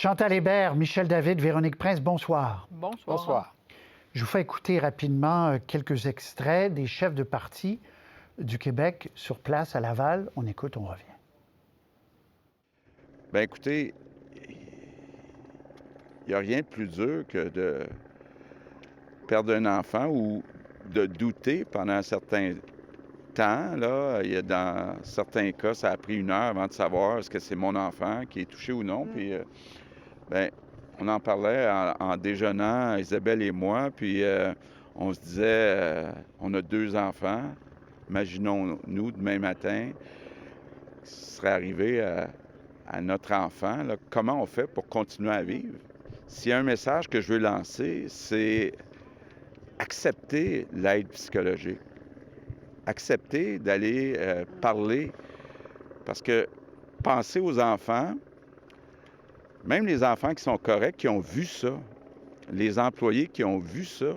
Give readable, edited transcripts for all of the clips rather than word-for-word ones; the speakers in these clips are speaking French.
Chantal Hébert, Michel David, Véronique Prince, bonsoir. Bonsoir. Bonsoir. Je vous fais écouter rapidement quelques extraits des chefs de parti du Québec sur place à Laval. On écoute, on revient. Bien, écoutez, il n'y a rien de plus dur que de perdre un enfant ou de douter pendant un certain temps. Là, dans certains cas, ça a pris 1 heure avant de savoir est-ce que c'est mon enfant qui est touché ou non. Puis, bien, on en parlait en déjeunant, Isabelle et moi, puis on se disait, on a 2 enfants. Imaginons-nous, demain matin, ce serait arrivé à notre enfant, là, comment on fait pour continuer à vivre? S'il y a un message que je veux lancer, c'est accepter l'aide psychologique. Accepter d'aller parler. Parce que penser aux enfants, même les enfants qui sont corrects, qui ont vu ça, les employés qui ont vu ça,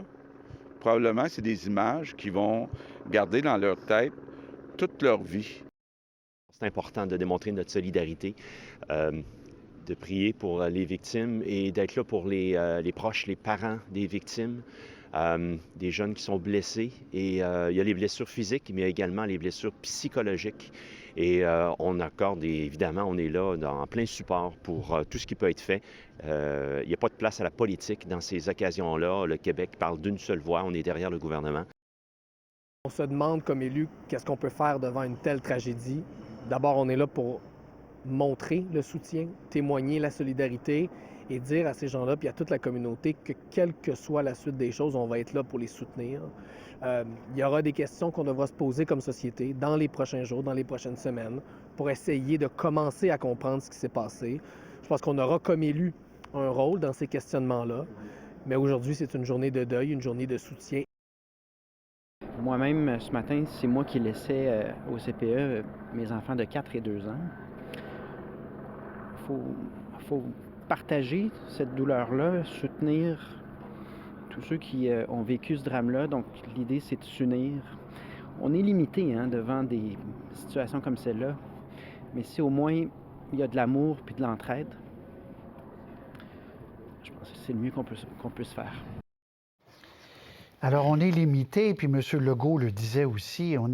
probablement c'est des images qu'ils vont garder dans leur tête toute leur vie. C'est important de démontrer notre solidarité, de prier pour les victimes et d'être là pour les proches, les parents des victimes, des jeunes qui sont blessés. Et il y a les blessures physiques, mais également les blessures psychologiques. Et on accorde, évidemment, on est là en plein support pour tout ce qui peut être fait. Il n'y a pas de place à la politique dans ces occasions-là. Le Québec parle d'une seule voix, on est derrière le gouvernement. On se demande comme élu qu'est-ce qu'on peut faire devant une telle tragédie. D'abord, on est là pour montrer le soutien, témoigner la solidarité et dire à ces gens-là puis à toute la communauté que quelle que soit la suite des choses, on va être là pour les soutenir. Il y aura des questions qu'on devra se poser comme société dans les prochains jours, dans les prochaines semaines, pour essayer de commencer à comprendre ce qui s'est passé. Je pense qu'on aura comme élu un rôle dans ces questionnements-là, mais aujourd'hui, c'est une journée de deuil, une journée de soutien. Moi-même, ce matin, c'est moi qui laissais au CPE mes enfants de 4 et 2 ans. Il faut partager cette douleur-là, soutenir tous ceux qui ont vécu ce drame-là. Donc, l'idée, c'est de s'unir. On est limité devant des situations comme celle-là, mais si au moins il y a de l'amour puis de l'entraide, je pense que c'est le mieux qu'on puisse faire. Alors, on est limité, puis M. Legault le disait aussi, on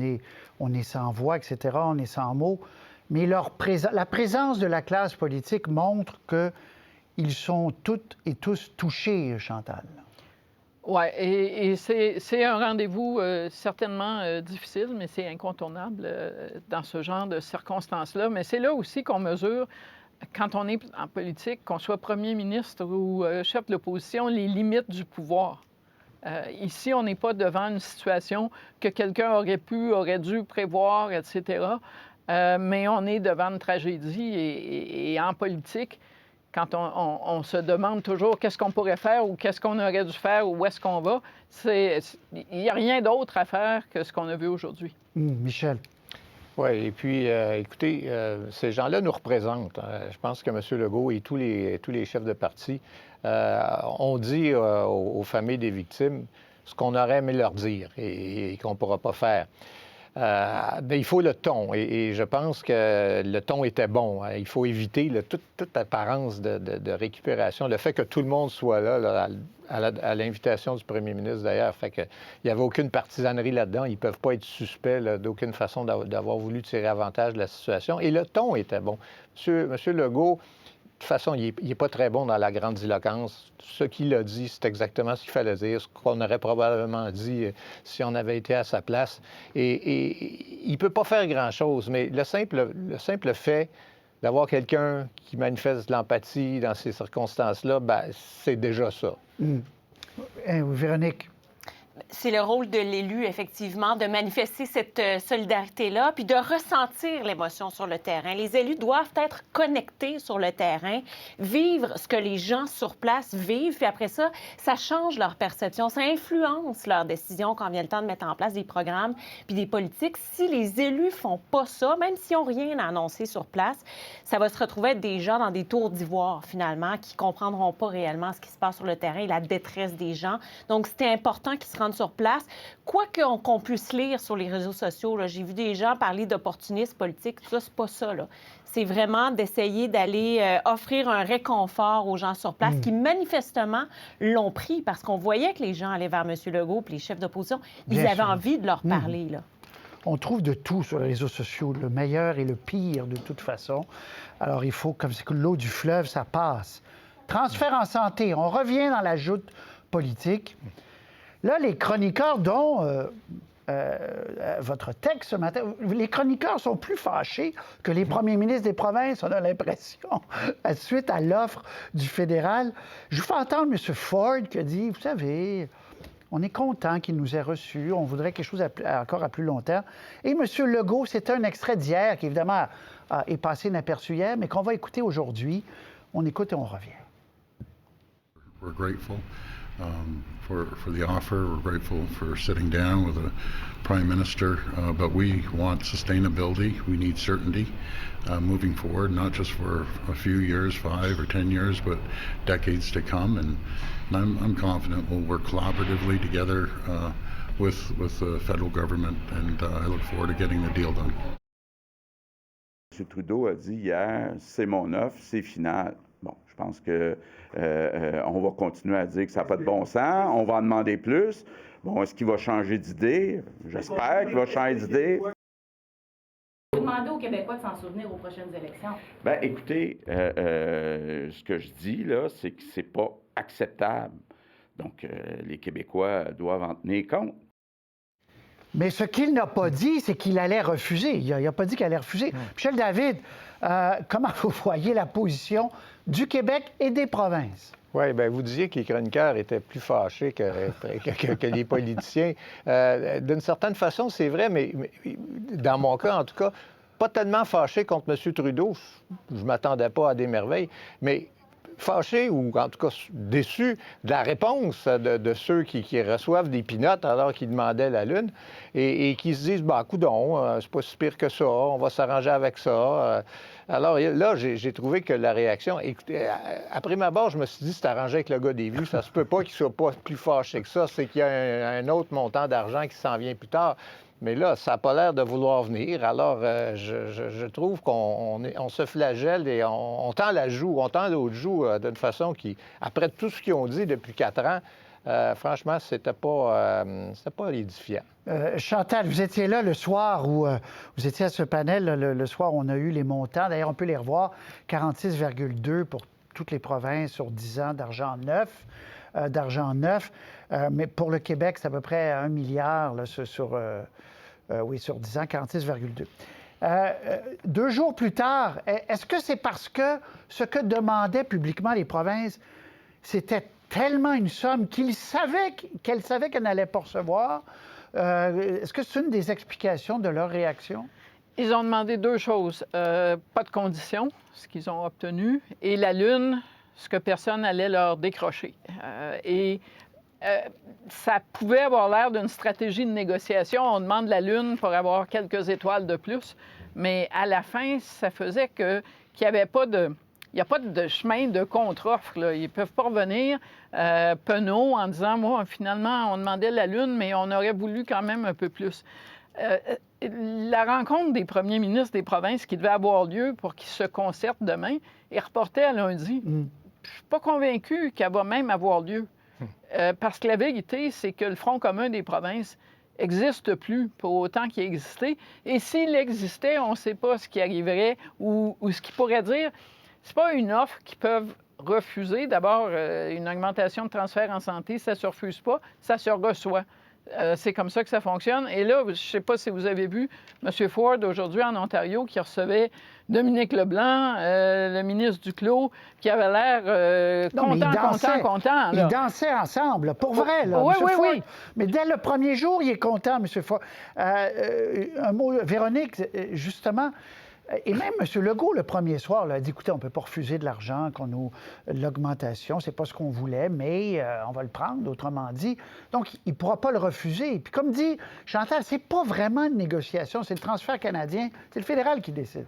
est sans voix, etc., on est sans mots, mais la présence de la classe politique montre qu'ils sont toutes et tous touchés, Chantal. Oui, et c'est un rendez-vous certainement difficile, mais c'est incontournable dans ce genre de circonstances-là. Mais c'est là aussi qu'on mesure, quand on est en politique, qu'on soit premier ministre ou chef de l'opposition, les limites du pouvoir. Ici, on n'est pas devant une situation que quelqu'un aurait dû prévoir, etc. Mais on est devant une tragédie et en politique, quand on se demande toujours qu'est-ce qu'on pourrait faire ou qu'est-ce qu'on aurait dû faire ou où est-ce qu'on va, il n'y a rien d'autre à faire que ce qu'on a vu aujourd'hui. Michel. Oui, et puis, écoutez, ces gens-là nous représentent. Je pense que M. Legault et tous les chefs de parti ont dit aux familles des victimes ce qu'on aurait aimé leur dire et qu'on ne pourra pas faire. Bien, il faut le ton, et je pense que le ton était bon. Il faut éviter toute apparence de récupération. Le fait que tout le monde soit là à l'invitation du premier ministre, d'ailleurs, fait qu'il n'y avait aucune partisanerie là-dedans. Ils ne peuvent pas être suspects d'aucune façon d'avoir voulu tirer avantage de la situation. Et le ton était bon. Monsieur Legault, de toute façon, il n'est pas très bon dans la grandiloquence. Ce qu'il a dit, c'est exactement ce qu'il fallait dire, ce qu'on aurait probablement dit si on avait été à sa place. Et il ne peut pas faire grand-chose, mais le simple fait d'avoir quelqu'un qui manifeste de l'empathie dans ces circonstances-là, ben, c'est déjà ça. Véronique. C'est le rôle de l'élu, effectivement, de manifester cette solidarité-là, puis de ressentir l'émotion sur le terrain. Les élus doivent être connectés sur le terrain, vivre ce que les gens sur place vivent, puis après ça, ça change leur perception, ça influence leurs décisions quand vient le temps de mettre en place des programmes puis des politiques. Si les élus font pas ça, même s'ils n'ont rien à annoncer sur place, ça va se retrouver être des gens dans des tours d'ivoire, finalement, qui comprendront pas réellement ce qui se passe sur le terrain et la détresse des gens. Donc, c'était important qu'ils se rendent rendre sur place. Quoi qu'on puisse lire sur les réseaux sociaux, j'ai vu des gens parler d'opportunisme politique, tout ça, c'est pas ça, là. C'est vraiment d'essayer d'aller offrir un réconfort aux gens sur place qui, manifestement, l'ont pris parce qu'on voyait que les gens allaient vers M. Legault puis les chefs d'opposition. Ils avaient envie de leur parler, là. On trouve de tout sur les réseaux sociaux, le meilleur et le pire de toute façon. Alors il faut, comme c'est que l'eau du fleuve, ça passe. Transfert en santé, on revient dans la joute politique. Là, les chroniqueurs dont votre texte ce matin, les chroniqueurs sont plus fâchés que les premiers ministres des provinces, on a l'impression, suite à l'offre du fédéral. Je vous fais entendre M. Ford qui a dit, vous savez, on est content qu'il nous ait reçus, on voudrait quelque chose encore à plus long terme. Et M. Legault, c'est un extrait d'hier qui, évidemment, est passé inaperçu hier, mais qu'on va écouter aujourd'hui. On écoute et on revient. We're grateful for the offer. We're grateful for sitting down with a prime minister, but we want sustainability. We need certainty moving forward, not just for a few years, 5 or 10 years, but decades to come. And I'm confident we'll work collaboratively together with the federal government, and I look forward to getting the deal done. M. Trudeau a dit hier, c'est mon offre, c'est final. Bon, je pense que on va continuer à dire que ça n'a pas de bon sens. On va en demander plus. Bon, est-ce qu'il va changer d'idée? J'espère qu'il va changer d'idée. Vous demandez aux Québécois de s'en souvenir aux prochaines élections? Bien, écoutez, ce que je dis, là, c'est que c'est pas acceptable. Donc, les Québécois doivent en tenir compte. Mais ce qu'il n'a pas dit, c'est qu'il allait refuser. Il n'a pas dit qu'il allait refuser. Michel David, comment vous voyez la position du Québec et des provinces? Oui, bien, vous disiez que les chroniqueurs étaient plus fâchés que les politiciens. D'une certaine façon, c'est vrai, mais dans mon cas, en tout cas, pas tellement fâchés contre M. Trudeau. Je ne m'attendais pas à des merveilles, mais fâchés ou en tout cas déçus de la réponse de ceux qui reçoivent des pinottes alors qu'ils demandaient la Lune et qui se disent, bah, coudonc, c'est pas si pire que ça, on va s'arranger avec ça. Alors là, j'ai trouvé que la réaction, écoutez, après ma barre, je me suis dit, c'est arrangé avec le gars des vues, ça se peut pas qu'il soit pas plus fâché que ça, c'est qu'il y a un autre montant d'argent qui s'en vient plus tard. Mais là, ça n'a pas l'air de vouloir venir. Alors, je trouve qu'on se flagelle et on tend la joue, on tend l'autre joue d'une façon qui, après tout ce qu'ils ont dit depuis 4 ans, franchement, c'était pas édifiant. Chantal, vous étiez là le soir où vous étiez à ce panel, le soir où on a eu les montants. D'ailleurs, on peut les revoir. 46,2 pour toutes les provinces sur 10 ans d'argent neuf. Mais pour le Québec, c'est à peu près 1 milliard là, sur 10 ans, 46,2. 2 jours plus tard, est-ce que c'est parce que ce que demandaient publiquement les provinces, c'était tellement une somme qu'elles savaient qu'elles n'allaient pas recevoir? Est-ce que c'est une des explications de leur réaction? Ils ont demandé 2 choses. Pas de conditions, ce qu'ils ont obtenu, et la Lune, ce que personne allait leur décrocher. Ça pouvait avoir l'air d'une stratégie de négociation. On demande la Lune pour avoir quelques étoiles de plus, mais à la fin, ça faisait qu'il n'y avait pas de... Il n'y a pas de chemin de contre-offre. Là. Ils ne peuvent pas revenir penauds en disant, moi, finalement, on demandait la Lune, mais on aurait voulu quand même un peu plus. La rencontre des premiers ministres des provinces qui devait avoir lieu pour qu'ils se concertent demain est reportée à lundi. Je ne suis pas convaincu qu'elle va même avoir lieu. Parce que la vérité, c'est que le Front commun des provinces n'existe plus pour autant qu'il existait. Et s'il existait, on ne sait pas ce qui arriverait ou ce qu'il pourrait dire. C'est pas une offre qu'ils peuvent refuser. D'abord, une augmentation de transfert en santé, ça ne se refuse pas, ça se reçoit. C'est comme ça que ça fonctionne. Et là, je ne sais pas si vous avez vu M. Ford aujourd'hui en Ontario qui recevait Dominique Leblanc, le ministre Duclos, qui avait l'air content. Ils dansaient ensemble, pour vrai, là, oui, M. Ford. Oui. Mais dès le premier jour, il est content, M. Ford. Un mot, Véronique, justement... Et même M. Legault, le premier soir, là, a dit, écoutez, on ne peut pas refuser de l'argent, l'augmentation, c'est pas ce qu'on voulait, mais on va le prendre, autrement dit. Donc, il ne pourra pas le refuser. Puis comme dit Chantal, c'est pas vraiment une négociation, c'est le transfert canadien, c'est le fédéral qui décide.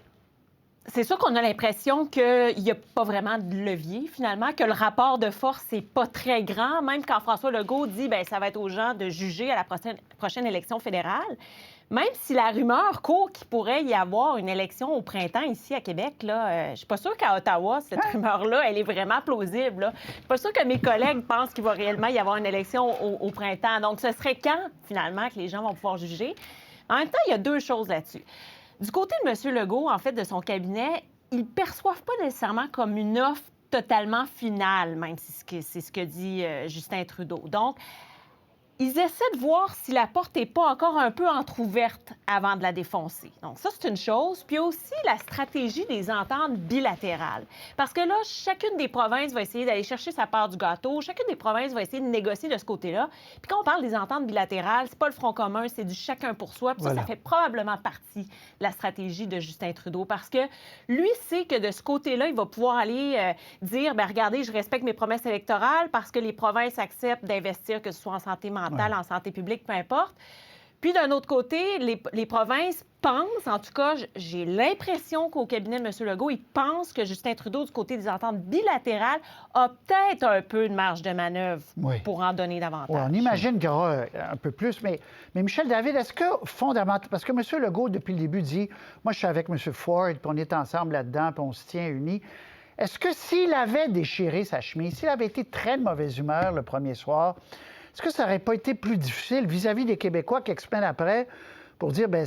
C'est sûr qu'on a l'impression qu'il n'y a pas vraiment de levier, finalement, que le rapport de force n'est pas très grand, même quand François Legault dit bien, ça va être aux gens de juger à la prochaine élection fédérale. Même si la rumeur court qu'il pourrait y avoir une élection au printemps ici à Québec, là, je ne suis pas sûre qu'à Ottawa, cette rumeur-là, elle est vraiment plausible. Là. Je ne suis pas sûre que mes collègues pensent qu'il va réellement y avoir une élection au printemps. Donc, ce serait quand, finalement, que les gens vont pouvoir juger? En même temps, il y a deux choses là-dessus. Du côté de M. Legault, en fait, de son cabinet, ils ne perçoivent pas nécessairement comme une offre totalement finale, même si c'est ce que dit Justin Trudeau. Donc, ils essaient de voir si la porte n'est pas encore un peu entrouverte avant de la défoncer. Donc ça, c'est une chose. Puis il y a aussi la stratégie des ententes bilatérales. Parce que là, chacune des provinces va essayer d'aller chercher sa part du gâteau. Chacune des provinces va essayer de négocier de ce côté-là. Puis quand on parle des ententes bilatérales, c'est pas le Front commun, c'est du chacun pour soi. Puis ça fait probablement partie de la stratégie de Justin Trudeau. Parce que lui sait que de ce côté-là, il va pouvoir aller dire, bien, regardez, je respecte mes promesses électorales parce que les provinces acceptent d'investir, que ce soit en santé mentale, en santé publique, peu importe. Puis, d'un autre côté, les provinces pensent, en tout cas, j'ai l'impression qu'au cabinet de M. Legault, ils pensent que Justin Trudeau, du côté des ententes bilatérales, a peut-être un peu de marge de manœuvre pour en donner davantage. Oui, on imagine qu'il y aura un peu plus, mais Michel David, est-ce que, fondamentalement, parce que M. Legault, depuis le début, dit « Moi, je suis avec M. Ford, puis on est ensemble là-dedans, puis on se tient unis », est-ce que s'il avait déchiré sa chemise, s'il avait été très de mauvaise humeur le premier soir, est-ce que ça n'aurait pas été plus difficile vis-à-vis des Québécois quelques semaines après pour dire, bien,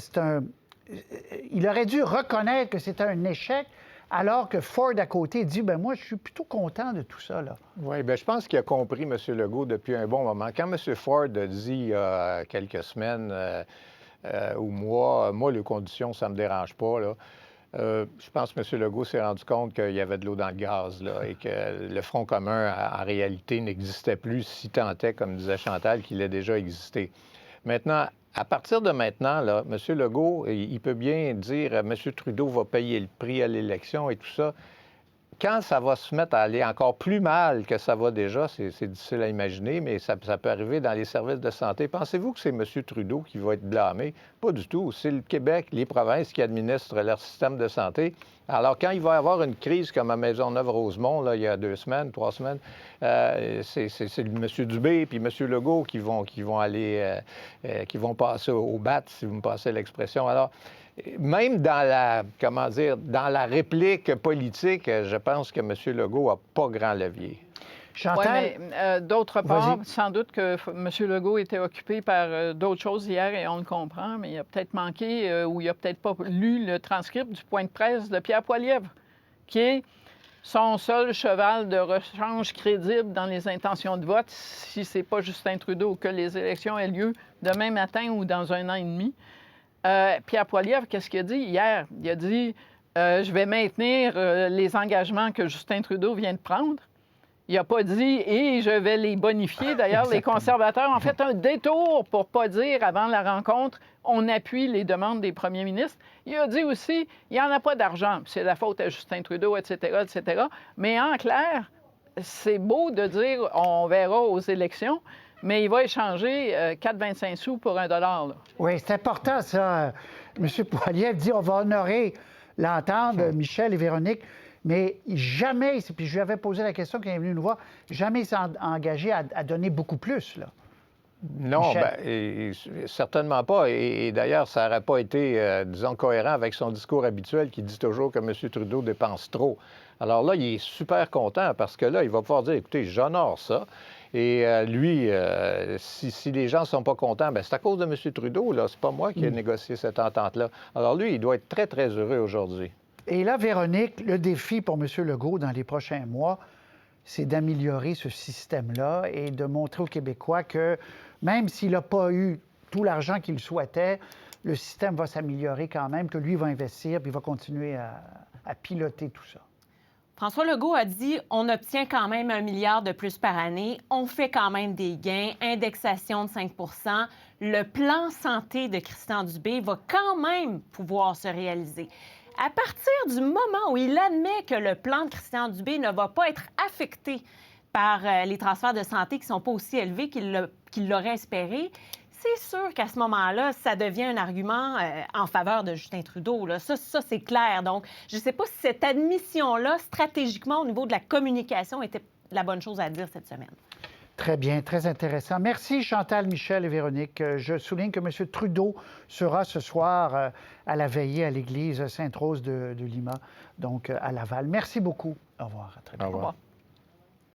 il aurait dû reconnaître que c'était un échec, alors que Ford à côté dit, bien, moi, je suis plutôt content de tout ça, là. Oui, bien, je pense qu'il a compris, M. Legault, depuis un bon moment. Quand M. Ford a dit il y a quelques semaines ou mois, moi, les conditions, ça ne me dérange pas, là. Je pense que M. Legault s'est rendu compte qu'il y avait de l'eau dans le gaz, là, et que le Front commun, en réalité, n'existait plus, si tant est, comme disait Chantal, qu'il a déjà existé. Maintenant, à partir de maintenant, là, M. Legault, il peut bien dire M. Trudeau va payer le prix à l'élection et tout ça. Quand ça va se mettre à aller encore plus mal que ça va déjà, c'est difficile à imaginer, mais ça peut arriver dans les services de santé. Pensez-vous que c'est M. Trudeau qui va être blâmé? Pas du tout. C'est le Québec, les provinces qui administrent leur système de santé. Alors, quand il va y avoir une crise comme à Maisonneuve-Rosemont, là, il y a 2 semaines, 3 semaines, c'est M. Dubé puis M. Legault qui vont aller, qui vont passer au bat, si vous me passez l'expression. Alors, même dans la réplique politique, je pense que M. Legault n'a pas grand levier. Chantal? Oui, mais d'autre part, sans doute que M. Legault était occupé par d'autres choses hier et on le comprend, mais il a peut-être manqué ou il n'a peut-être pas lu le transcript du point de presse de Pierre Poilievre, qui est son seul cheval de rechange crédible dans les intentions de vote, si ce n'est pas Justin Trudeau, que les élections aient lieu demain matin ou dans 1 an et demi. Pierre Poilievre, qu'est-ce qu'il a dit hier? Il a dit je vais maintenir les engagements que Justin Trudeau vient de prendre. Il n'a pas dit et je vais les bonifier. D'ailleurs, les conservateurs ont fait un détour pour ne pas dire avant la rencontre on appuie les demandes des premiers ministres. Il a dit aussi il n'y en a pas d'argent. C'est la faute à Justin Trudeau, etc., etc. Mais en clair, c'est beau de dire on verra aux élections. Mais il va échanger 4,25 sous pour $1. Là. Oui, c'est important, ça. M. Poilievre dit on va honorer l'entente de Michel et Véronique, mais jamais, puis je lui avais posé la question quand il est venu nous voir, jamais il s'est engagé à donner beaucoup plus, là. Non, bien, certainement pas. Et d'ailleurs, ça n'aurait pas été, disons, cohérent avec son discours habituel qui dit toujours que M. Trudeau dépense trop. Alors là, il est super content parce que là, il va pouvoir dire, écoutez, j'honore ça. Et lui, si les gens ne sont pas contents, bien, c'est à cause de M. Trudeau, là. C'est pas moi qui ai négocié cette entente-là. Alors lui, il doit être très, très heureux aujourd'hui. Et là, Véronique, le défi pour M. Legault dans les prochains mois, c'est d'améliorer ce système-là et de montrer aux Québécois que même s'il n'a pas eu tout l'argent qu'il souhaitait, le système va s'améliorer quand même, que lui va investir puis va continuer à piloter tout ça. François Legault a dit on obtient quand même 1 milliard de plus par année, on fait quand même des gains, indexation de 5 %. Le plan santé de Christian Dubé va quand même pouvoir se réaliser. À partir du moment où il admet que le plan de Christian Dubé ne va pas être affecté par les transferts de santé qui ne sont pas aussi élevés qu'il l'aurait espéré, c'est sûr qu'à ce moment-là, ça devient un argument en faveur de Justin Trudeau. Là. Ça c'est clair. Donc, je ne sais pas si cette admission-là, stratégiquement, au niveau de la communication, était la bonne chose à dire cette semaine. Très bien, très intéressant. Merci Chantal, Michel et Véronique. Je souligne que M. Trudeau sera ce soir à la veillée à l'église Sainte-Rose de Lima, donc à Laval. Merci beaucoup. Au revoir. À très bientôt. Au revoir.